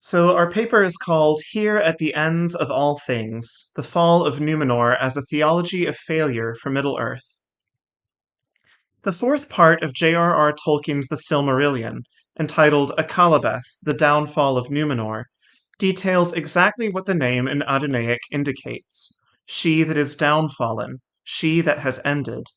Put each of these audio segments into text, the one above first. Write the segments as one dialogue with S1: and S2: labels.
S1: So our paper is called Here at the Ends of All Things, The Fall of Númenor as a Theology of Failure for Middle-earth. The fourth part of J.R.R. Tolkien's The Silmarillion, entitled Akallabêth, The Downfall of Númenor, details exactly what the name in Adunaic indicates, she that is downfallen, she that has ended.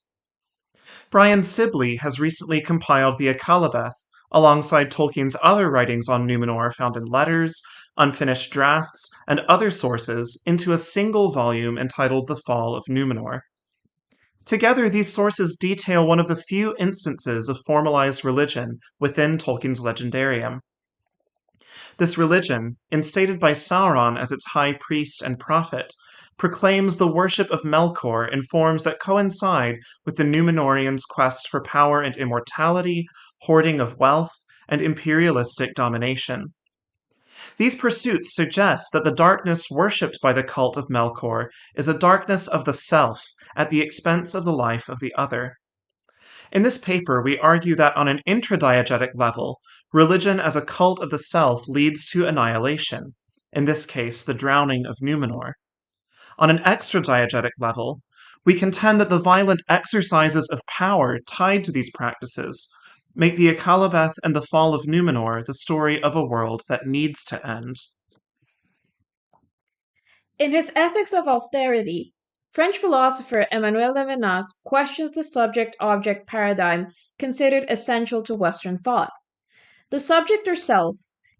S1: Brian Sibley has recently compiled the Akallabêth alongside Tolkien's other writings on Númenor found in letters, unfinished drafts, and other sources into a single volume entitled The Fall of Númenor. Together, these sources detail one of the few instances of formalized religion within Tolkien's legendarium. This religion, instated by Sauron as its high priest and prophet, proclaims the worship of Melkor in forms that coincide with the Númenóreans' quest for power and immortality, hoarding of wealth, and imperialistic domination. These pursuits suggest that the darkness worshipped by the cult of Melkor is a darkness of the self at the expense of the life of the other. In this paper, we argue that on an intradiegetic level, religion as a cult of the self leads to annihilation, in this case, the drowning of Númenor. On an extradiegetic level, we contend that the violent exercises of power tied to these practices make the Akallabêth and the fall of Númenor the story of a world that needs to end.
S2: In his Ethics of Alterity, French philosopher Emmanuel Levinas questions the subject-object paradigm considered essential to Western thought. The subject or self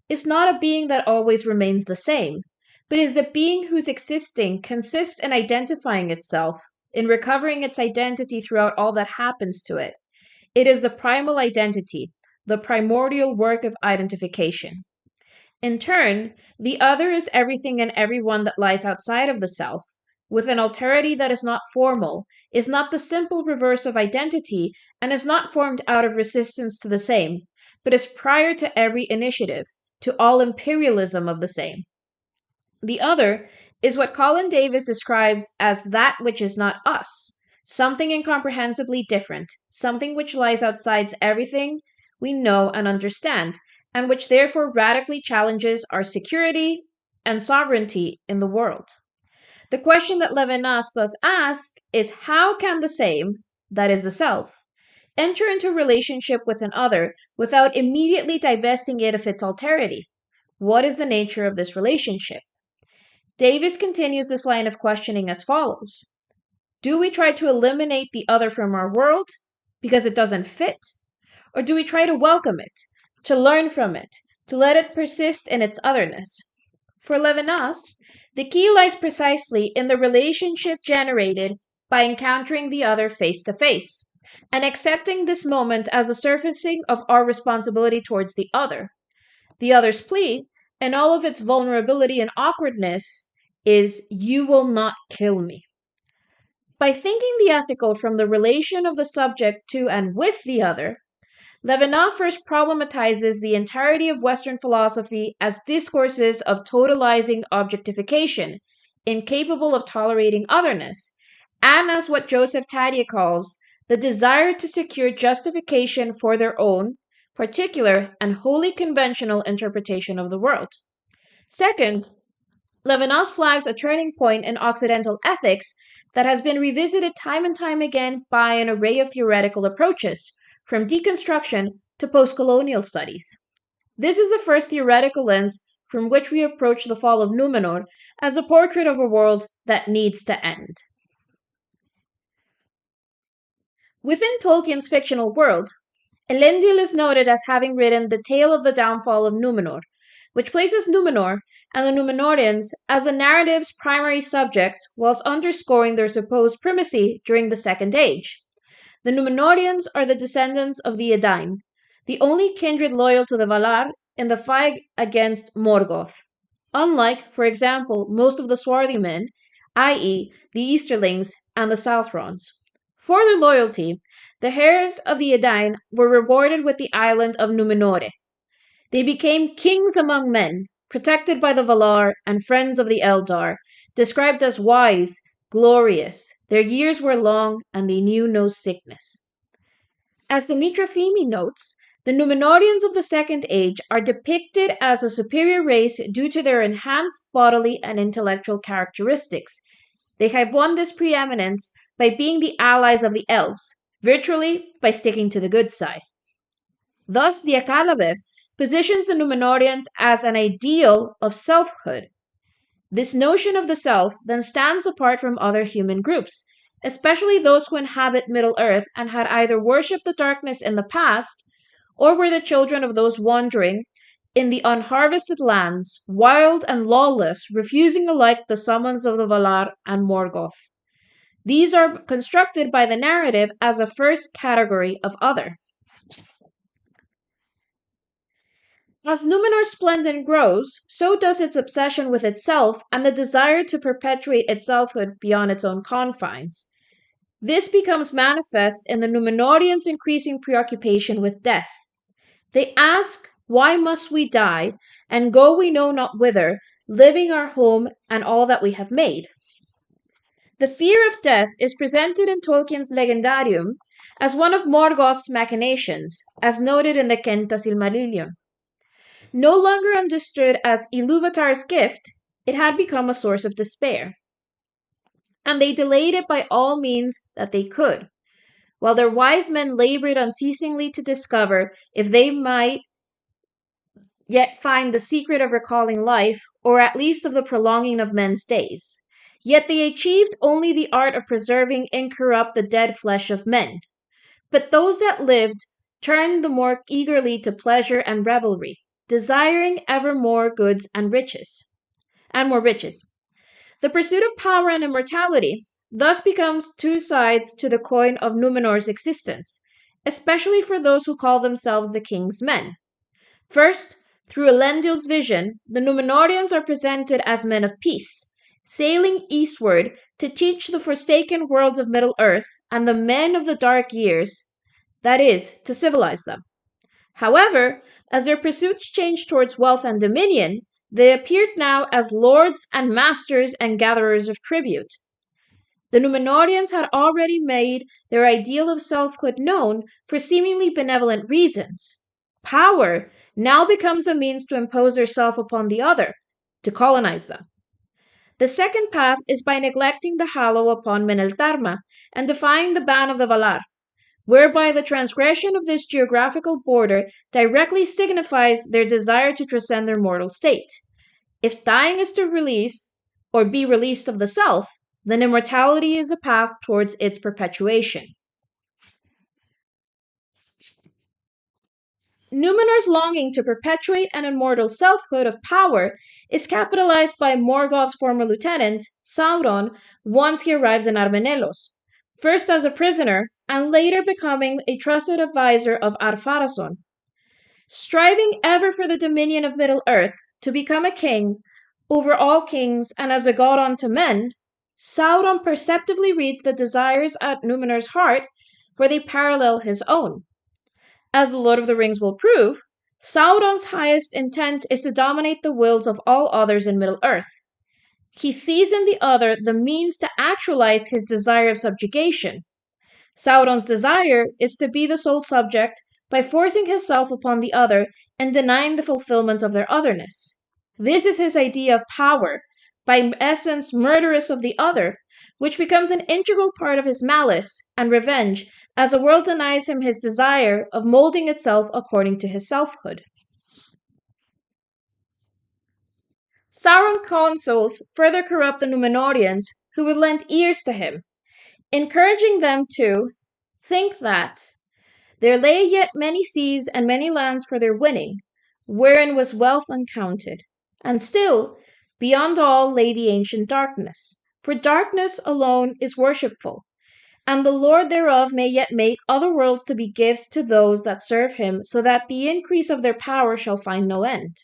S2: is not a being that always remains the same, but is the being whose existing consists in identifying itself, in recovering its identity throughout all that happens to it. It is the primal identity, the primordial work of identification. In turn, the other is everything and everyone that lies outside of the self, with an alterity that is not formal, is not the simple reverse of identity, and is not formed out of resistance to the same, but is prior to every initiative, to all imperialism of the same. The other is what Colin Davis describes as that which is not us, something incomprehensibly different, something which lies outside everything we know and understand, and which therefore radically challenges our security and sovereignty in the world. The question that Levinas thus asks is how can the same, that is the self, enter into relationship with an other without immediately divesting it of its alterity? What is the nature of this relationship? Davis continues this line of questioning as follows. Do we try to eliminate the other from our world because it doesn't fit? Or do we try to welcome it, to learn from it, to let it persist in its otherness? For Levinas, the key lies precisely in the relationship generated by encountering the other face to face, and accepting this moment as a surfacing of our responsibility towards the other. The other's plea, and all of its vulnerability and awkwardness, is you will not kill me. By thinking the ethical from the relation of the subject to and with the other, Levinas first problematizes the entirety of Western philosophy as discourses of totalizing objectification, incapable of tolerating otherness, and as what Joseph Tadia calls the desire to secure justification for their own, particular, and wholly conventional interpretation of the world. Second, Levinas flags a turning point in Occidental ethics that has been revisited time and time again by an array of theoretical approaches, from deconstruction to post-colonial studies. This is the first theoretical lens from which we approach the fall of Númenor as a portrait of a world that needs to end. Within Tolkien's fictional world, Elendil is noted as having written the tale of the downfall of Númenor, which places Númenor and the Númenóreans as the narrative's primary subjects whilst underscoring their supposed primacy during the Second Age. The Númenóreans are the descendants of the Edain, the only kindred loyal to the Valar in the fight against Morgoth. Unlike, for example, most of the Swarthymen, i.e., the Easterlings and the Southrons. For their loyalty, the heirs of the Edain were rewarded with the island of Númenor. They became kings among men, protected by the Valar and friends of the Eldar, described as wise, glorious. Their years were long, and they knew no sickness. As Dimitra Fimi notes, The Númenóreans of the Second Age are depicted as a superior race due to their enhanced bodily and intellectual characteristics. They have won this preeminence by being the allies of the elves, virtually by sticking to the good side. Thus, the Akallabêth positions the Númenóreans as an ideal of selfhood. This notion of the self then stands apart from other human groups, especially those who inhabit Middle-earth and had either worshipped the darkness in the past or were the children of those wandering in the unharvested lands, wild and lawless, refusing alike the summons of the Valar and Morgoth. These are constructed by the narrative as a first category of other. As Númenor's splendor grows, so does its obsession with itself and the desire to perpetuate its selfhood beyond its own confines. This becomes manifest in the Númenóreans' increasing preoccupation with death. They ask, "Why must we die, and go we know not whither, leaving our home and all that we have made?" The fear of death is presented in Tolkien's legendarium as one of Morgoth's machinations, as noted in the Kenta Silmarillion. No longer understood as Ilúvatar's gift, it had become a source of despair. And they delayed it by all means that they could, while their wise men labored unceasingly to discover if they might yet find the secret of recalling life, or at least of the prolonging of men's days. Yet they achieved only the art of preserving incorrupt the dead flesh of men. But those that lived turned the more eagerly to pleasure and revelry, desiring ever more goods and riches, and more riches. The pursuit of power and immortality thus becomes two sides to the coin of Númenor's existence, especially for those who call themselves the king's men. First, through Elendil's vision, the Númenóreans are presented as men of peace, sailing eastward to teach the forsaken worlds of Middle-earth and the men of the dark years, that is, to civilize them. However, as their pursuits change towards wealth and dominion, they appeared now as lords and masters and gatherers of tribute. The Númenóreans had already made their ideal of selfhood known for seemingly benevolent reasons. Power now becomes a means to impose their self upon the other, to colonize them. The second path is by neglecting the hallow upon Meneltarma and defying the ban of the Valar, whereby the transgression of this geographical border directly signifies their desire to transcend their mortal state. If dying is to release, or be released of the self, then immortality is the path towards its perpetuation. Númenor's longing to perpetuate an immortal selfhood of power is capitalized by Morgoth's former lieutenant, Sauron, once he arrives in Armenelos, first as a prisoner and later becoming a trusted advisor of Ar-Pharazôn. Striving ever for the dominion of Middle-earth, to become a king over all kings and as a god unto men, Sauron perceptibly reads the desires at Númenor's heart, for they parallel his own. As the Lord of the Rings will prove, Sauron's highest intent is to dominate the wills of all others in Middle-earth. He sees in the other the means to actualize his desire of subjugation. Sauron's desire is to be the sole subject by forcing himself upon the other and denying the fulfillment of their otherness. This is his idea of power, by essence murderous of the other, which becomes an integral part of his malice and revenge as the world denies him his desire of molding itself according to his selfhood. Sauron counsels further corrupt the Númenóreans who would lend ears to him, encouraging them to think that there lay yet many seas and many lands for their winning, wherein was wealth uncounted, and still, beyond all lay the ancient darkness, for darkness alone is worshipful, and the Lord thereof may yet make other worlds to be gifts to those that serve him, so that the increase of their power shall find no end.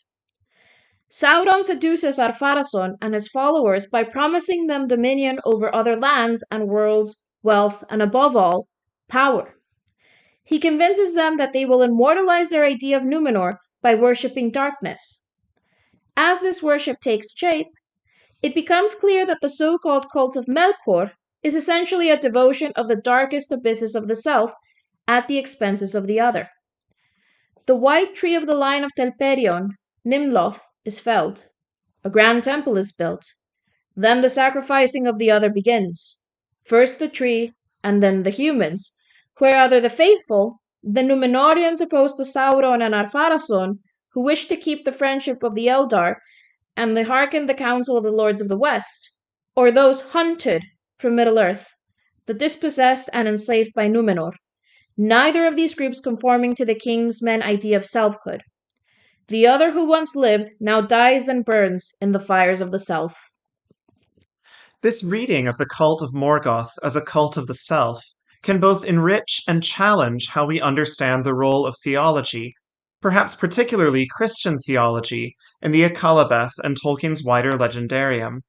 S2: Sauron seduces Ar-Pharazôn and his followers by promising them dominion over other lands and worlds, wealth, and above all, power. He convinces them that they will immortalize their idea of Númenor by worshipping darkness. As this worship takes shape, it becomes clear that the so-called cult of Melkor is essentially a devotion of the darkest abysses of the self at the expenses of the other. The white tree of the line of Telperion, Nimloth, is felled. A grand temple is built. Then the sacrificing of the other begins. First the tree, and then the humans. Where are the faithful? The Númenóreans opposed to Sauron and Ar-Pharazôn, who wished to keep the friendship of the Eldar, and they hearkened the counsel of the Lords of the West, or those hunted from Middle-earth, the dispossessed and enslaved by Númenor, neither of these groups conforming to the king's men idea of selfhood. The other who once lived now dies and burns in the fires of the self.
S1: This reading of the cult of Morgoth as a cult of the self can both enrich and challenge how we understand the role of theology, perhaps particularly Christian theology, in the Akallabêth and Tolkien's wider legendarium.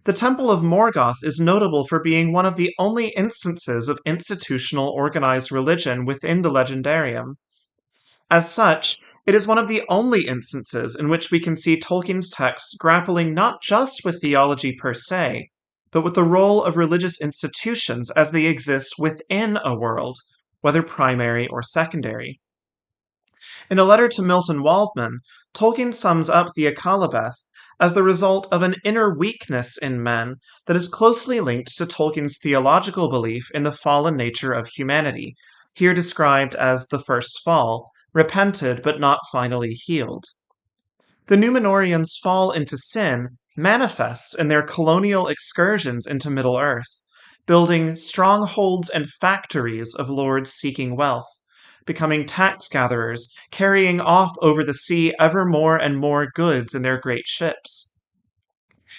S1: The Temple of Morgoth is notable for being one of the only instances of institutional organized religion within the legendarium. As such, it is one of the only instances in which we can see Tolkien's texts grappling not just with theology per se, but with the role of religious institutions as they exist within a world, whether primary or secondary. In a letter to Milton Waldman, Tolkien sums up the Akallabêth as the result of an inner weakness in men that is closely linked to Tolkien's theological belief in the fallen nature of humanity, here described as the first fall, repented but not finally healed. The Númenóreans' fall into sin manifests in their colonial excursions into Middle-earth, building strongholds and factories of lords seeking wealth, becoming tax gatherers, carrying off over the sea ever more and more goods in their great ships.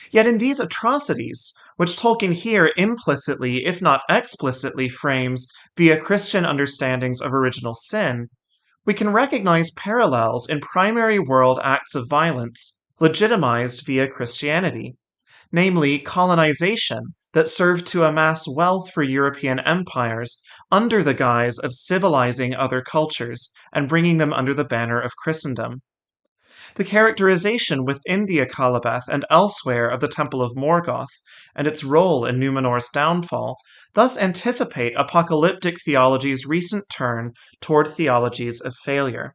S1: Yet in these atrocities, which Tolkien here implicitly, if not explicitly, frames via Christian understandings of original sin, we can recognize parallels in primary world acts of violence legitimized via Christianity, namely colonization that served to amass wealth for European empires under the guise of civilizing other cultures and bringing them under the banner of Christendom. The characterization within the Akallabêth and elsewhere of the Temple of Morgoth and its role in Númenor's downfall thus anticipate apocalyptic theology's recent turn toward theologies of failure.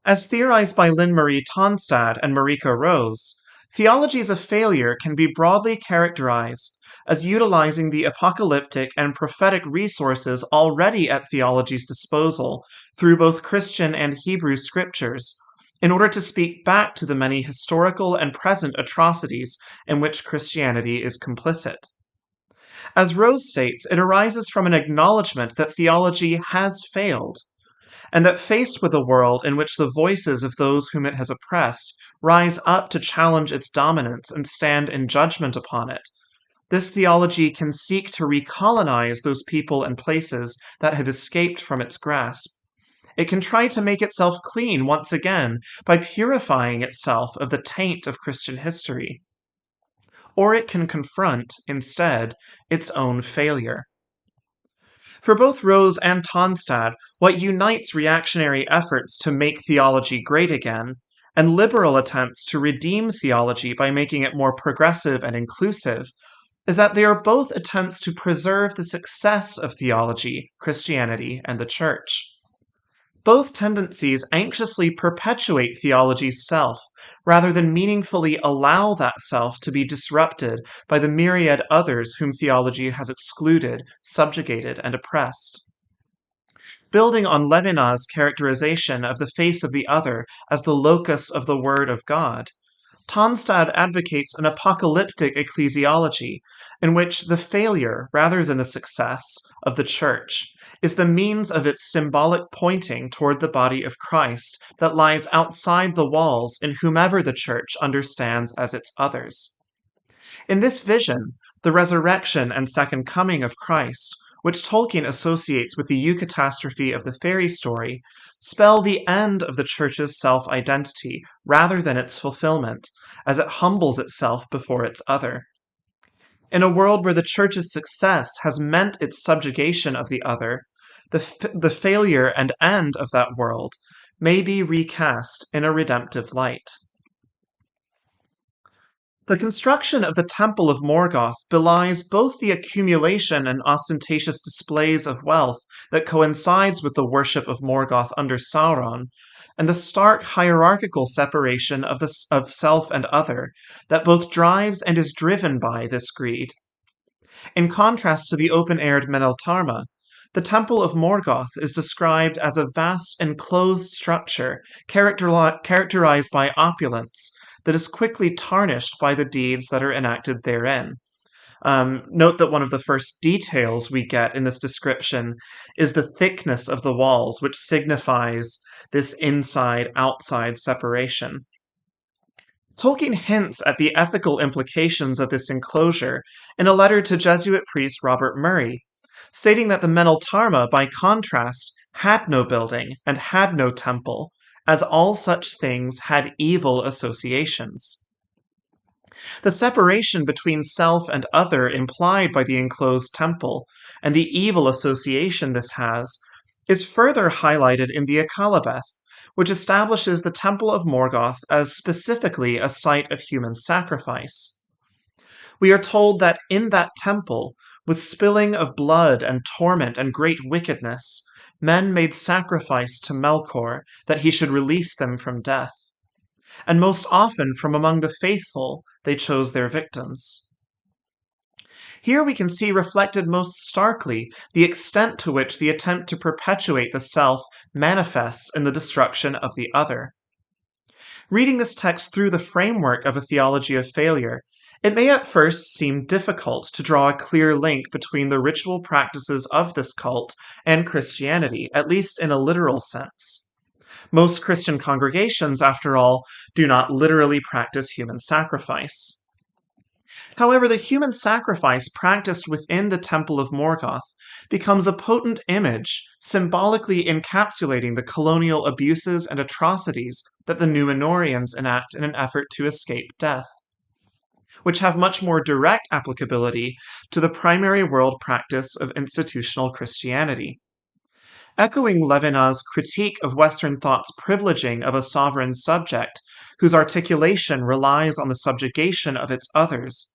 S1: As theorized by Lynn-Marie Tonstad and Marika Rose, theologies of failure can be broadly characterized as utilizing the apocalyptic and prophetic resources already at theology's disposal through both Christian and Hebrew scriptures, in order to speak back to the many historical and present atrocities in which Christianity is complicit. As Rose states, it arises from an acknowledgement that theology has failed, and that faced with a world in which the voices of those whom it has oppressed rise up to challenge its dominance and stand in judgment upon it, this theology can seek to recolonize those people and places that have escaped from its grasp. It can try to make itself clean once again by purifying itself of the taint of Christian history. Or it can confront, instead, its own failure. For both Rose and Tonstad, what unites reactionary efforts to make theology great again, and liberal attempts to redeem theology by making it more progressive and inclusive, is that they are both attempts to preserve the success of theology, Christianity, and the Church. Both tendencies anxiously perpetuate theology's self, rather than meaningfully allow that self to be disrupted by the myriad others whom theology has excluded, subjugated, and oppressed. Building on Levinas's characterization of the face of the other as the locus of the Word of God, Tonstad advocates an apocalyptic ecclesiology in which the failure, rather than the success, of the Church is the means of its symbolic pointing toward the body of Christ that lies outside the walls in whomever the Church understands as its others. In this vision, the resurrection and second coming of Christ, which Tolkien associates with the eucatastrophe of the fairy story, spell the end of the Church's self-identity rather than its fulfillment, as it humbles itself before its other. In a world where the Church's success has meant its subjugation of the other, the failure and end of that world may be recast in a redemptive light. The construction of the Temple of Morgoth belies both the accumulation and ostentatious displays of wealth that coincides with the worship of Morgoth under Sauron, and the stark hierarchical separation of self and other that both drives and is driven by this greed. In contrast to the open-aired Meneltarma, the Temple of Morgoth is described as a vast enclosed structure characterized by opulence that is quickly tarnished by the deeds that are enacted therein. Note that one of the first details we get in this description is the thickness of the walls, which signifies this inside-outside separation. Tolkien hints at the ethical implications of this enclosure in a letter to Jesuit priest Robert Murray, stating that the Meneltarma, by contrast, had no building and had no temple, as all such things had evil associations. The separation between self and other implied by the enclosed temple, and the evil association this has, is further highlighted in the Akallabêth, which establishes the Temple of Morgoth as specifically a site of human sacrifice. We are told that in that temple, with spilling of blood and torment and great wickedness, men made sacrifice to Melkor that he should release them from death. And most often from among the faithful they chose their victims. Here we can see reflected most starkly the extent to which the attempt to perpetuate the self manifests in the destruction of the other. Reading this text through the framework of a theology of failure, it may at first seem difficult to draw a clear link between the ritual practices of this cult and Christianity, at least in a literal sense. Most Christian congregations, after all, do not literally practice human sacrifice. However, the human sacrifice practiced within the Temple of Morgoth becomes a potent image, symbolically encapsulating the colonial abuses and atrocities that the Númenóreans enact in an effort to escape death, which have much more direct applicability to the primary world practice of institutional Christianity. Echoing Levinas's critique of Western thought's privileging of a sovereign subject, whose articulation relies on the subjugation of its others,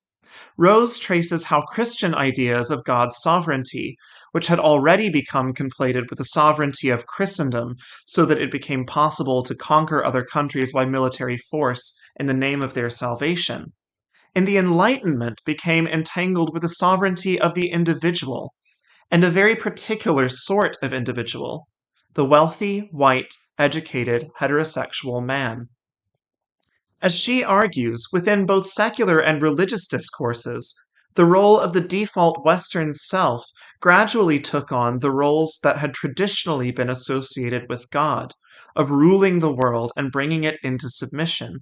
S1: Rose traces how Christian ideas of God's sovereignty, which had already become conflated with the sovereignty of Christendom so that it became possible to conquer other countries by military force in the name of their salvation, in the Enlightenment became entangled with the sovereignty of the individual, and a very particular sort of individual, the wealthy, white, educated, heterosexual man. As she argues, within both secular and religious discourses, the role of the default Western self gradually took on the roles that had traditionally been associated with God, of ruling the world and bringing it into submission.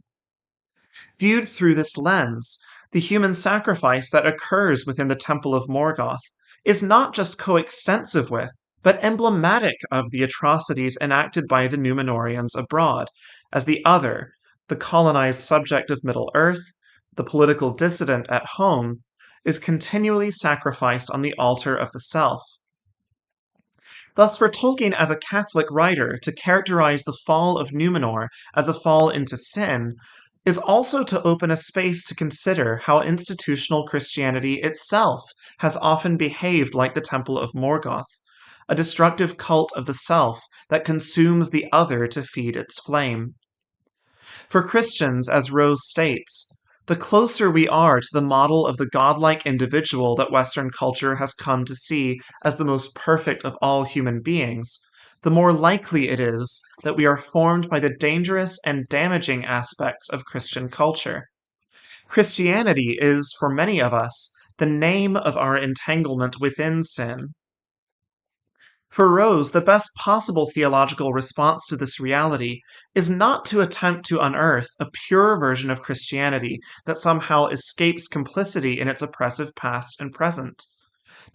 S1: Viewed through this lens, the human sacrifice that occurs within the Temple of Morgoth is not just coextensive with, but emblematic of the atrocities enacted by the Númenóreans abroad, as the other, the colonized subject of Middle-earth, the political dissident at home, is continually sacrificed on the altar of the self. Thus, for Tolkien as a Catholic writer to characterize the fall of Númenor as a fall into sin is also to open a space to consider how institutional Christianity itself has often behaved like the Temple of Morgoth, a destructive cult of the self that consumes the other to feed its flame. For Christians, as Rose states, the closer we are to the model of the godlike individual that Western culture has come to see as the most perfect of all human beings, the more likely it is that we are formed by the dangerous and damaging aspects of Christian culture. Christianity is, for many of us, the name of our entanglement within sin. For Rose, the best possible theological response to this reality is not to attempt to unearth a pure version of Christianity that somehow escapes complicity in its oppressive past and present.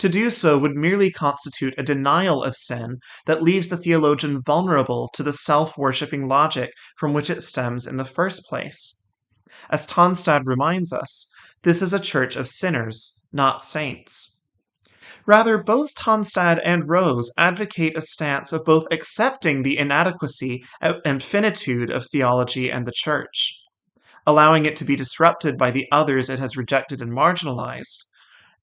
S1: To do so would merely constitute a denial of sin that leaves the theologian vulnerable to the self-worshipping logic from which it stems in the first place. As Tonstad reminds us, this is a church of sinners, not saints. Rather, both Tonstad and Rose advocate a stance of both accepting the inadequacy and finitude of theology and the church. allowing it to be disrupted by the others it has rejected and marginalized,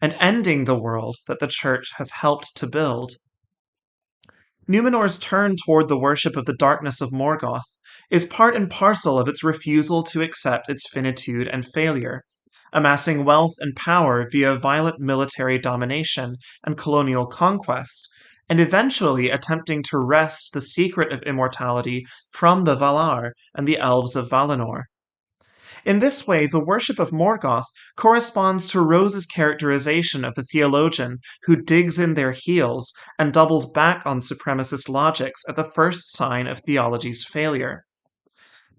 S1: and ending the world that the Church has helped to build. Numenor's turn toward the worship of the darkness of Morgoth is part and parcel of its refusal to accept its finitude and failure, amassing wealth and power via violent military domination and colonial conquest, and eventually attempting to wrest the secret of immortality from the Valar and the elves of Valinor. In this way, the worship of Morgoth corresponds to Rose's characterization of the theologian who digs in their heels and doubles back on supremacist logics at the first sign of theology's failure.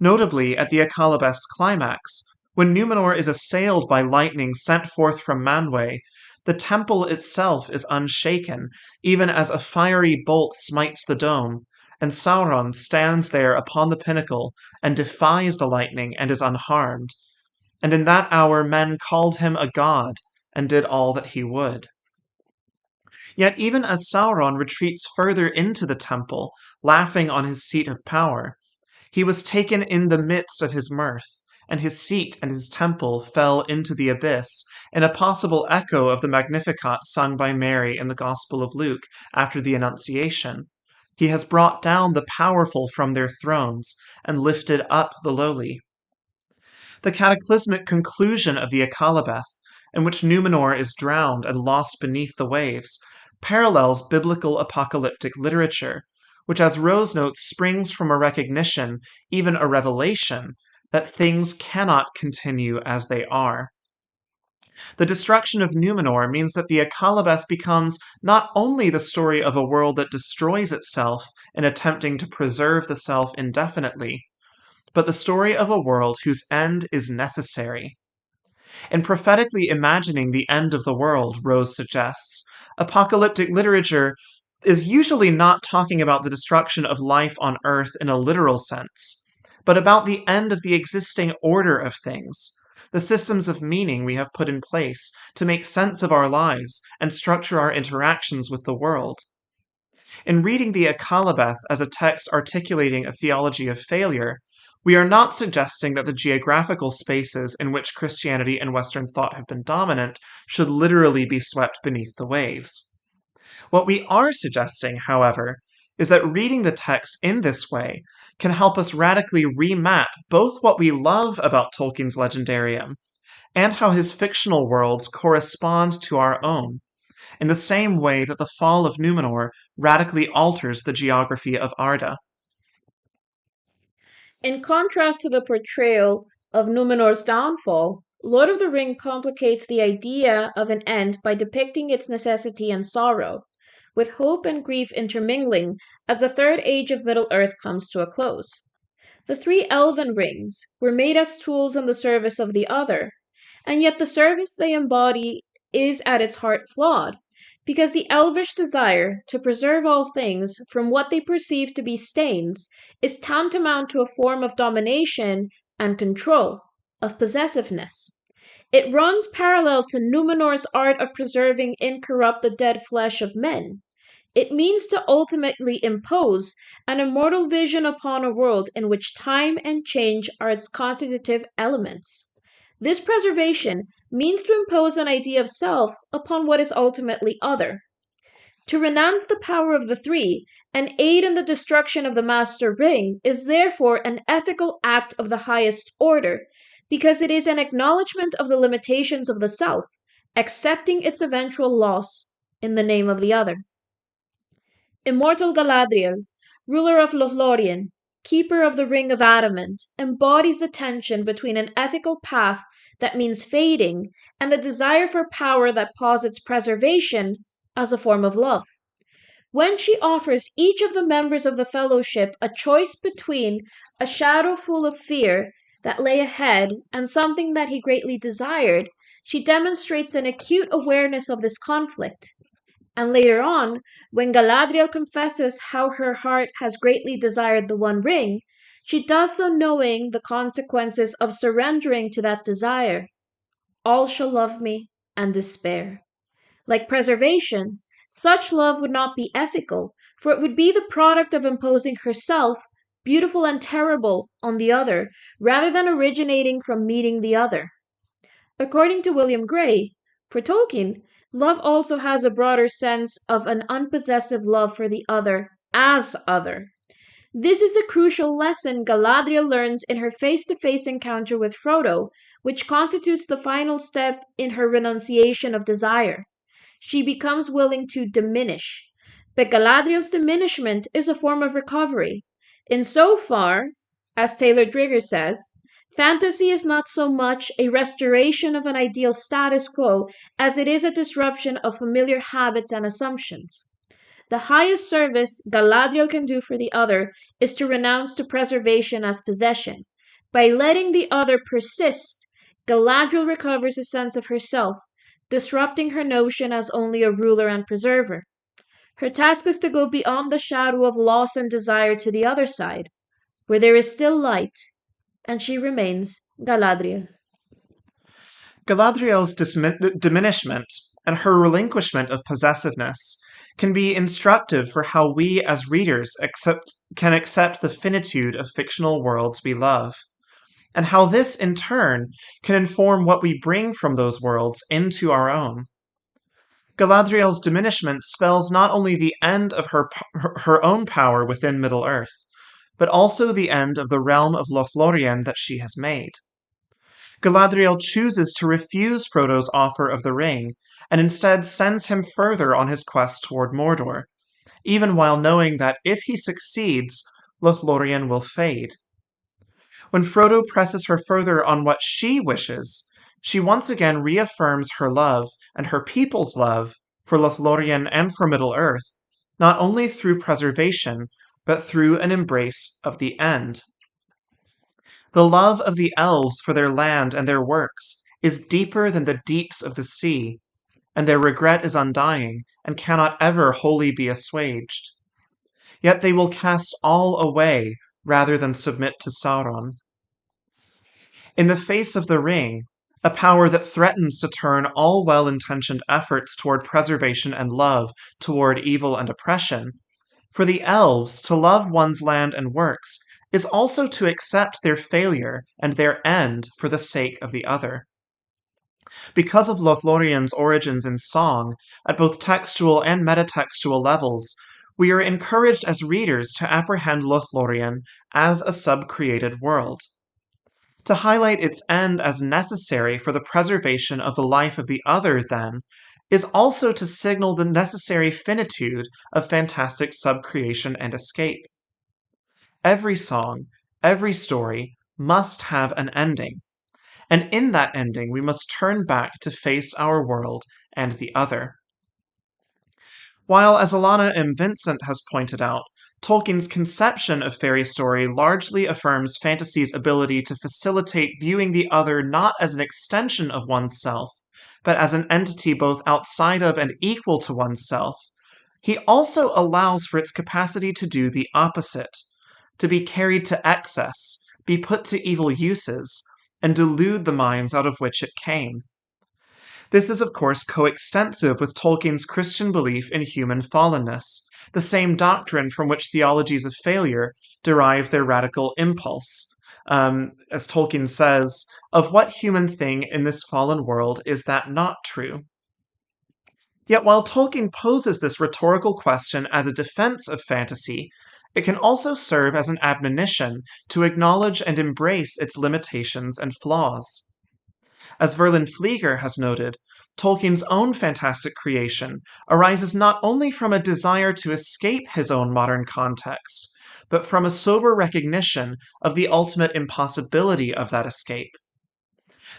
S1: Notably, at the Akallabêth's climax, when Númenor is assailed by lightning sent forth from Manwë, the temple itself is unshaken, even as a fiery bolt smites the dome, and Sauron stands there upon the pinnacle and defies the lightning and is unharmed. And in that hour men called him a god and did all that he would. Yet even as Sauron retreats further into the temple, laughing on his seat of power, he was taken in the midst of his mirth, and his seat and his temple fell into the abyss, in a possible echo of the Magnificat sung by Mary in the Gospel of Luke after the Annunciation. He has brought down the powerful from their thrones and lifted up the lowly. The cataclysmic conclusion of the Akallabêth, in which Númenor is drowned and lost beneath the waves, parallels biblical apocalyptic literature, which, as Rose notes, springs from a recognition, even a revelation, that things cannot continue as they are. The destruction of Númenor means that the Akallabêth becomes not only the story of a world that destroys itself in attempting to preserve the self indefinitely, but the story of a world whose end is necessary. In prophetically imagining the end of the world, Rose suggests, apocalyptic literature is usually not talking about the destruction of life on Earth in a literal sense, but about the end of the existing order of things, the systems of meaning we have put in place to make sense of our lives and structure our interactions with the world. In reading the Akallabêth as a text articulating a theology of failure, we are not suggesting that the geographical spaces in which Christianity and Western thought have been dominant should literally be swept beneath the waves. What we are suggesting, however, is that reading the text in this way can help us radically remap both what we love about Tolkien's legendarium and how his fictional worlds correspond to our own, in the same way that the fall of Númenor radically alters the geography of Arda.
S2: In contrast to the portrayal of Númenor's downfall, Lord of the Ring complicates the idea of an end by depicting its necessity and sorrow, with hope and grief intermingling as the third age of Middle-earth comes to a close. The three elven rings were made as tools in the service of the other, and yet the service they embody is at its heart flawed, because the elvish desire to preserve all things from what they perceive to be stains is tantamount to a form of domination and control, of possessiveness. It runs parallel to Númenor's art of preserving incorrupt the dead flesh of men. It means to ultimately impose an immortal vision upon a world in which time and change are its constitutive elements. This preservation means to impose an idea of self upon what is ultimately other. To renounce the power of the three and aid in the destruction of the Master Ring is therefore an ethical act of the highest order, because it is an acknowledgement of the limitations of the self, accepting its eventual loss in the name of the other. Immortal Galadriel, ruler of Lothlorien, keeper of the Ring of Adamant, embodies the tension between an ethical path that means fading and the desire for power that posits preservation as a form of love. When she offers each of the members of the fellowship a choice between a shadow full of fear that lay ahead and something that he greatly desired, she demonstrates an acute awareness of this conflict. And later on, when Galadriel confesses how her heart has greatly desired the One Ring, she does so knowing the consequences of surrendering to that desire. All shall love me and despair. Like preservation, such love would not be ethical, for it would be the product of imposing herself beautiful and terrible on the other, rather than originating from meeting the other. According to William Gray, for Tolkien, love also has a broader sense of an unpossessive love for the other as other. This is the crucial lesson Galadriel learns in her face-to-face encounter with Frodo, which constitutes the final step in her renunciation of desire. She becomes willing to diminish. But Galadriel's diminishment is a form of recovery. Insofar, as Taylor Driggers says, fantasy is not so much a restoration of an ideal status quo as it is a disruption of familiar habits and assumptions. The highest service Galadriel can do for the other is to renounce to preservation as possession. By letting the other persist, Galadriel recovers a sense of herself, disrupting her notion as only a ruler and preserver. Her task is to go beyond the shadow of loss and desire to the other side, where there is still light, and she remains Galadriel.
S1: Galadriel's diminishment and her relinquishment of possessiveness can be instructive for how we as readers can accept the finitude of fictional worlds we love, and how this, in turn, can inform what we bring from those worlds into our own. Galadriel's diminishment spells not only the end of her own power within Middle-earth, but also the end of the realm of Lothlorien that she has made. Galadriel chooses to refuse Frodo's offer of the ring, and instead sends him further on his quest toward Mordor, even while knowing that if he succeeds, Lothlorien will fade. When Frodo presses her further on what she wishes, she once again reaffirms her love and her people's love for Lothlorien and for Middle-earth, not only through preservation, but through an embrace of the end. The love of the elves for their land and their works is deeper than the deeps of the sea, and their regret is undying and cannot ever wholly be assuaged. Yet they will cast all away rather than submit to Sauron. In the face of the ring, a power that threatens to turn all well-intentioned efforts toward preservation and love toward evil and oppression, for the elves to love one's land and works is also to accept their failure and their end for the sake of the other. Because of Lothlorien's origins in song, at both textual and metatextual levels, we are encouraged as readers to apprehend Lothlorien as a sub-created world. To highlight its end as necessary for the preservation of the life of the other, then, is also to signal the necessary finitude of fantastic subcreation and escape. Every song, every story must have an ending, and in that ending we must turn back to face our world and the other. While, as Alana M. Vincent has pointed out, Tolkien's conception of fairy story largely affirms fantasy's ability to facilitate viewing the other not as an extension of oneself, but as an entity both outside of and equal to oneself, he also allows for its capacity to do the opposite, to be carried to excess, be put to evil uses, and delude the minds out of which it came. This is, of course, coextensive with Tolkien's Christian belief in human fallenness, the same doctrine from which Theologies of Failure derive their radical impulse. As Tolkien says, of what human thing in this fallen world is that not true? Yet while Tolkien poses this rhetorical question as a defense of fantasy, it can also serve as an admonition to acknowledge and embrace its limitations and flaws. As Verlyn Flieger has noted, Tolkien's own fantastic creation arises not only from a desire to escape his own modern context, but from a sober recognition of the ultimate impossibility of that escape.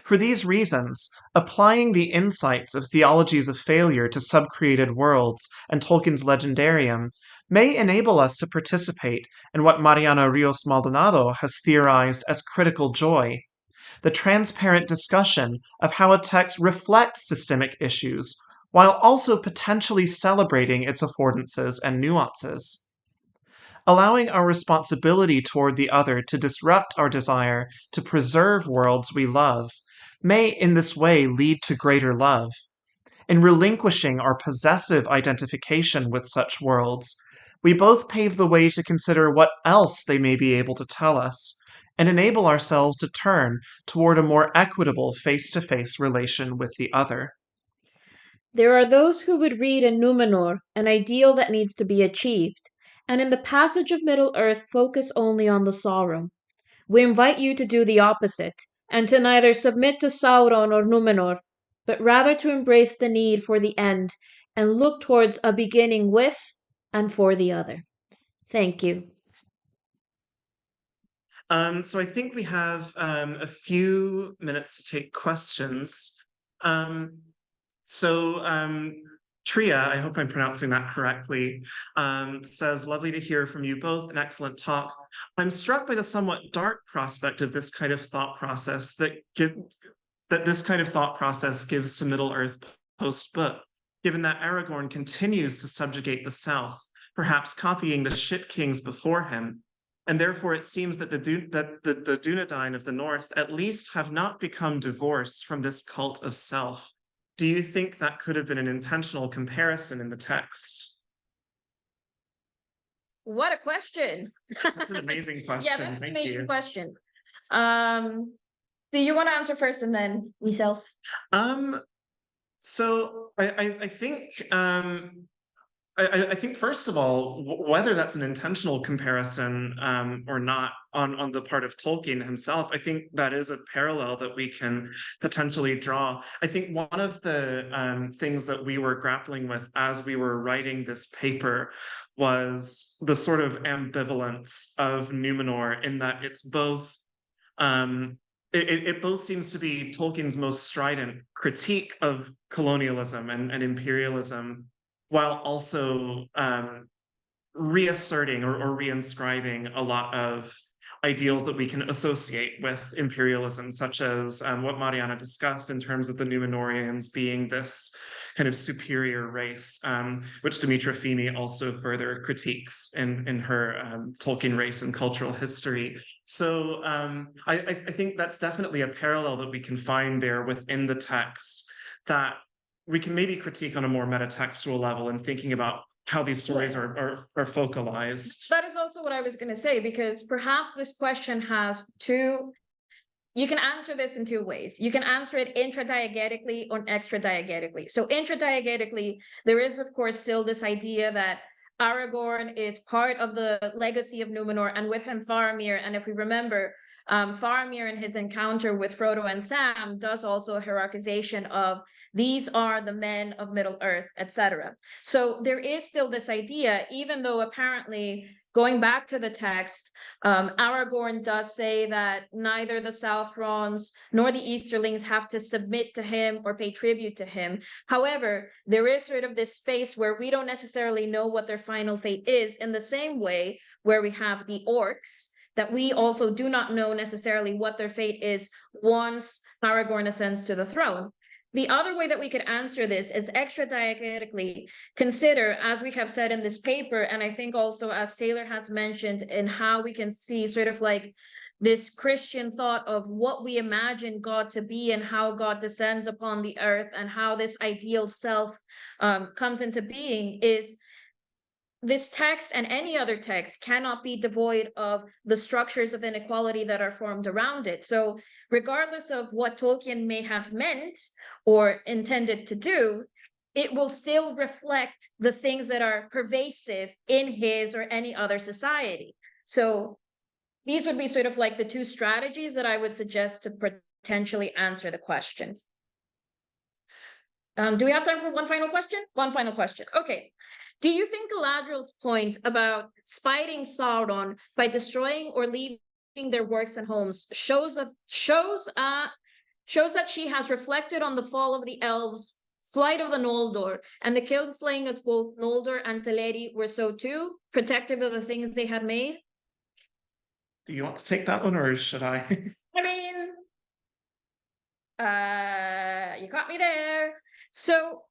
S1: For these reasons, applying the insights of Theologies of Failure to subcreated worlds and Tolkien's legendarium may enable us to participate in what Mariana Rios Maldonado has theorized as critical joy, the transparent discussion of how a text reflects systemic issues, while also potentially celebrating its affordances and nuances. Allowing our responsibility toward the other to disrupt our desire to preserve worlds we love may in this way lead to greater love. In relinquishing our possessive identification with such worlds, We both pave the way to consider what else they may be able to tell us, and enable ourselves to turn toward a more equitable face-to-face relation with the other.
S2: There are those who would read in Númenor an ideal that needs to be achieved, and in the passage of Middle-earth focus only on the Sauron. We invite you to do the opposite, and to neither submit to Sauron or Númenor, but rather to embrace the need for the end and look towards a beginning with and for the other. Thank you.
S1: So I think we have a few minutes to take questions. Um, so Tria, I hope I'm pronouncing that correctly, says, lovely to hear from you both, an excellent talk. I'm struck by the somewhat dark prospect of this kind of thought process that this kind of thought process gives to Middle-earth post-book, given that Aragorn continues to subjugate the South, perhaps copying the shit kings before him. And therefore, it seems that the Dunedain of the North at least have not become divorced from this cult of self. Do you think that could have been an intentional comparison in the text?
S2: What a question!
S1: That's an amazing question.
S2: Yeah, that's an
S1: Thank
S2: amazing
S1: you.
S2: question. Do you want to answer first and then myself?
S1: So I think I think first of all, whether that's an intentional comparison or not on the part of Tolkien himself, I think that is a parallel that we can potentially draw. I think one of the things that we were grappling with as we were writing this paper was the sort of ambivalence of Númenor in that it's both it both seems to be Tolkien's most strident critique of colonialism and imperialism, while also reasserting or reinscribing a lot of ideals that we can associate with imperialism, such as what Mariana discussed in terms of the Númenóreans being this kind of superior race, which Dimitra Fimi also further critiques in her Tolkien race and cultural history. So I think that's definitely a parallel that we can find there within the text that we can maybe critique on a more metatextual level and thinking about how these stories are focalized.
S2: That is also what I was going to say, because perhaps this question has two. You can answer this in two ways. You can answer it intradiegetically or extradiegetically. So intradiegetically, there is, of course, still this idea that Aragorn is part of the legacy of Númenor, and with him Faramir. And if we remember, Faramir in his encounter with Frodo and Sam does also a hierarchization of these are the men of Middle-earth, etc. So there is still this idea, even though apparently, going back to the text, Aragorn does say that neither the Southrons nor the Easterlings have to submit to him or pay tribute to him. However, there is sort of this space where we don't necessarily know what their final fate is, in the same way where we have the orcs, that we also do not know necessarily what their fate is once Aragorn ascends to the throne. The other way that we could answer this is extradiegetically. Consider, as we have said in this paper, and I think also as Taylor has mentioned, in how we can see sort of like this Christian thought of what we imagine God to be and how God descends upon the earth and how this ideal self comes into being, is this text and any other text cannot be devoid of the structures of inequality that are formed around it. So regardless of what Tolkien may have meant or intended to do, it will still reflect the things that are pervasive in his or any other society. So these would be sort of like the two strategies that I would suggest to potentially answer the question. Do we have time for one final question? One final question. Okay. Do you think Galadriel's point about spiting Sauron by destroying or leaving their works and homes shows that she has reflected on the fall of the elves, flight of the Noldor, and the kill slaying as both Noldor and Teleri were so too, protective of the things they had made?
S1: Do you want to take that one, or should I?
S2: I mean, you caught me there. So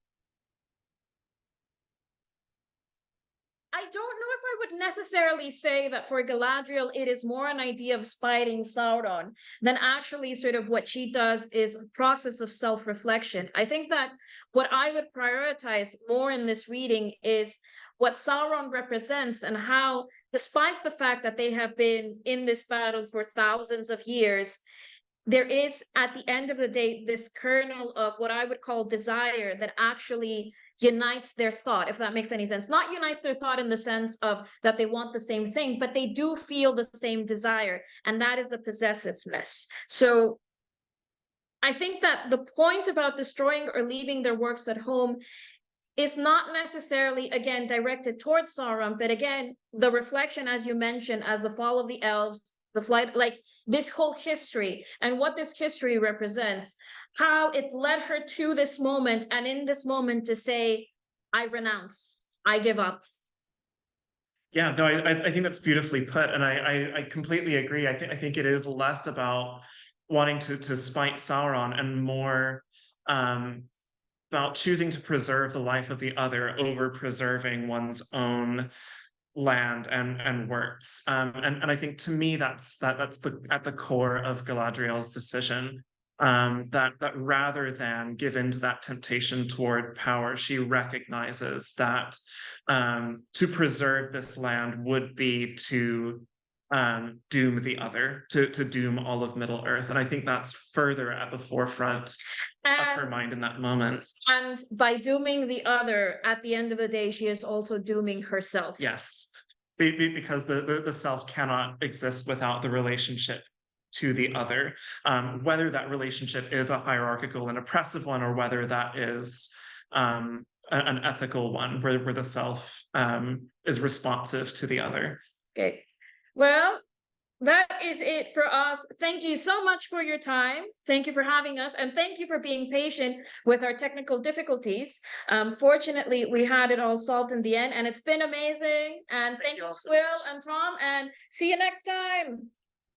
S2: I don't know if I would necessarily say that for Galadriel, it is more an idea of spiting Sauron than actually sort of what she does is a process of self-reflection. I think that what I would prioritize more in this reading is what Sauron represents and how, despite the fact that they have been in this battle for thousands of years, there is, at the end of the day, this kernel of what I would call desire that actually unites their thought, if that makes any sense. Not unites their thought in the sense of that they want the same thing, but they do feel the same desire, and that is the possessiveness. So I think that the point about destroying or leaving their works at home is not necessarily, again, directed towards Sauron, but again, the reflection, as you mentioned, as the fall of the elves, the flight, like this whole history and what this history represents, how it led her to this moment, and in this moment to say, I renounce, I give up.
S1: Yeah, no, I think that's beautifully put, and I completely agree. I think it is less about wanting to spite Sauron and more about choosing to preserve the life of the other over preserving one's own land and works. And I think to me that's at the core of Galadriel's decision. That rather than give in to that temptation toward power, she recognizes that to preserve this land would be to doom the other, to doom all of Middle Earth. And I think that's further at the forefront of her mind in that moment.
S2: And by dooming the other, at the end of the day, she is also dooming herself.
S1: Yes, because the self cannot exist without the relationship to the other, whether that relationship is a hierarchical and oppressive one, or whether that is an ethical one, where the self is responsive to the other.
S2: Okay, well, that is it for us. Thank you so much for your time. Thank you for having us, and thank you for being patient with our technical difficulties. Fortunately, we had it all solved in the end, and it's been amazing. And thank you, Will and Tom, and see you next time.